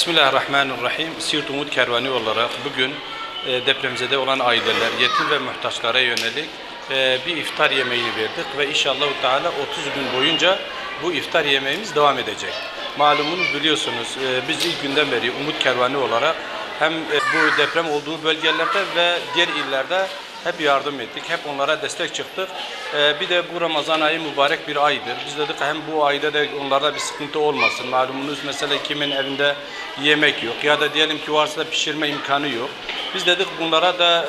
Bismillahirrahmanirrahim. Siirt Umut Kervanı olarak bugün depremzede olan aileler, yetim ve muhtaçlara yönelik bir iftar yemeğini verdik ve inşallah Teala 30 gün boyunca bu iftar yemeğimiz devam edecek. Malumunuz biliyorsunuz biz ilk günden beri Umut Kervanı olarak hem bu deprem olduğu bölgelerde ve diğer illerde hep yardım ettik, hep onlara destek çıktık. Bir de bu Ramazan ayı mübarek bir aydır. Biz dedik hem bu ayda da onlarda bir sıkıntı olmasın. Malumunuz mesela kimin evinde yemek yok ya da diyelim ki varsa da pişirme imkanı yok. Biz dedik bunlara da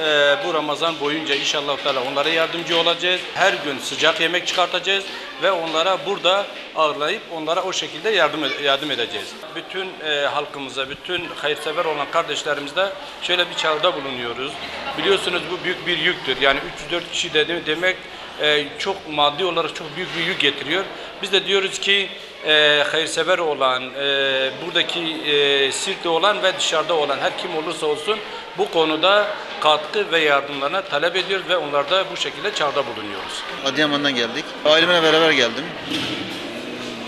bu Ramazan boyunca inşallah onlara yardımcı olacağız. Her gün sıcak yemek çıkartacağız ve onlara burada ağırlayıp onlara o şekilde yardım edeceğiz. Bütün halkımıza, bütün hayırsever olan kardeşlerimize şöyle bir çağrıda bulunuyoruz. Biliyorsunuz bu büyük bir yüktür. Yani 304 kişi demek çok maddi olarak çok büyük bir yük getiriyor. Biz de diyoruz ki hayırsever olan, buradaki Siirt'te olan ve dışarıda olan her kim olursa olsun bu konuda katkı ve yardımlarına talep ediyoruz ve onlarda bu şekilde çağrıda bulunuyoruz. Adıyaman'dan geldik. Ailemle beraber geldim.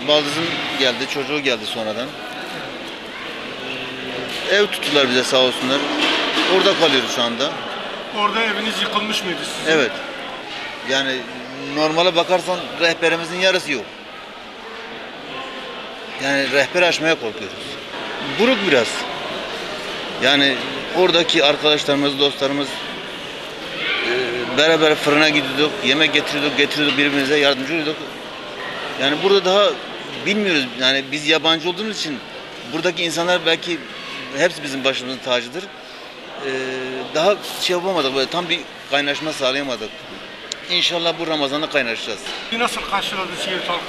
Baldızım geldi, çocuğu geldi sonradan. Ev tuttular bize sağ olsunlar. Orada kalıyoruz şu anda. Orada eviniz yıkılmış mıydı sizin? Evet. Yani normale bakarsan rehberimizin yarısı yok. Yani rehber açmaya korkuyoruz. Buruk biraz. Yani oradaki arkadaşlarımız, dostlarımız beraber fırına gidiyorduk, yemek getiriyorduk birbirimize yardımcı oluyorduk. Yani burada daha bilmiyoruz. Yani biz yabancı olduğumuz için buradaki insanlar belki hepsi bizim başımızın tacıdır. Daha şey yapamadık, böyle tam bir kaynaşma sağlayamadık. İnşallah bu Ramazan'da kaynaşacağız. Nasıl karşıladı Siirt halkı?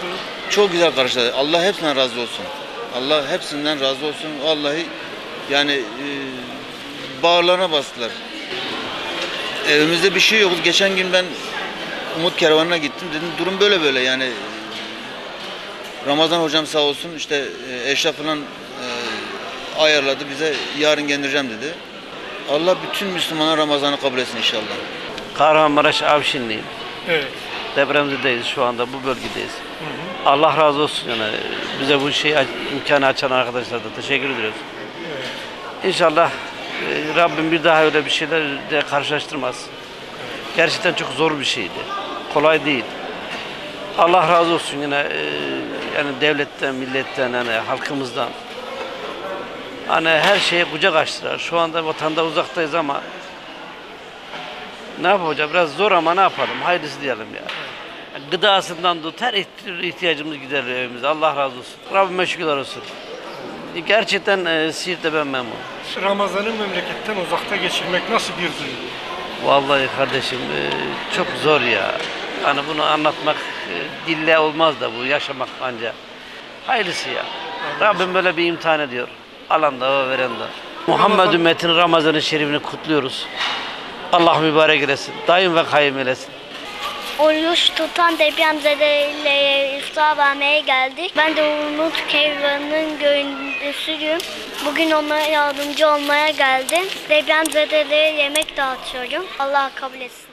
Çok güzel karşıladı. Allah hepsinden razı olsun. Allah hepsinden razı olsun. Vallahi yani bağırlarına bastılar. Evimizde bir şey yok. Geçen gün ben Umut Kervanı'na gittim. Dedim durum böyle böyle yani. Ramazan hocam sağ olsun işte eşya falan ayarladı bize yarın geleceğim dedi. Allah bütün Müslümanlar Ramazan'ı kabul etsin inşallah. Kahramanmaraş Avşinliyim. Evet. Depremzedeyiz şu anda, bu bölgedeyiz. Allah razı olsun yani bize bu imkanı açan arkadaşlara da teşekkür ediyoruz. Evet. İnşallah Rabbim bir daha öyle bir şeyler de karşılaştırmaz. Gerçekten çok zor bir şeydi. Kolay değil. Allah razı olsun yine yani devletten, milletten, yani halkımızdan. Hani her şeye kucak açtılar. Şu anda vatanda uzaktayız ama ne yapacağız? Biraz zor ama ne yapalım? Hayırlısı diyelim ya. Gıdasından tut her ihtiyacımız gider evimize. Allah razı olsun. Rabbime şükürler olsun. Gerçekten Siirt'te ben memnunum. Ramazan'ı memleketten uzakta geçirmek nasıl bir duygu? Vallahi kardeşim çok zor ya. Hani bunu anlatmak dille olmaz da bu yaşamak ancak. Hayırlısı ya. Rabbim böyle bir imtihan ediyor. Alan da veren de. Muhammed ümmetinin Ramazan-ı Şerif'ini kutluyoruz. Allah mübarek eylesin. Daim ve kayyum eylesin. Oruç tutan depremzedelere iftar vermeye geldik. Ben de Umut Kervanı'nın gönüllüsüyüm. Bugün onlara yardımcı olmaya geldim. Depremzedelere yemek dağıtıyorum. Allah kabul etsin.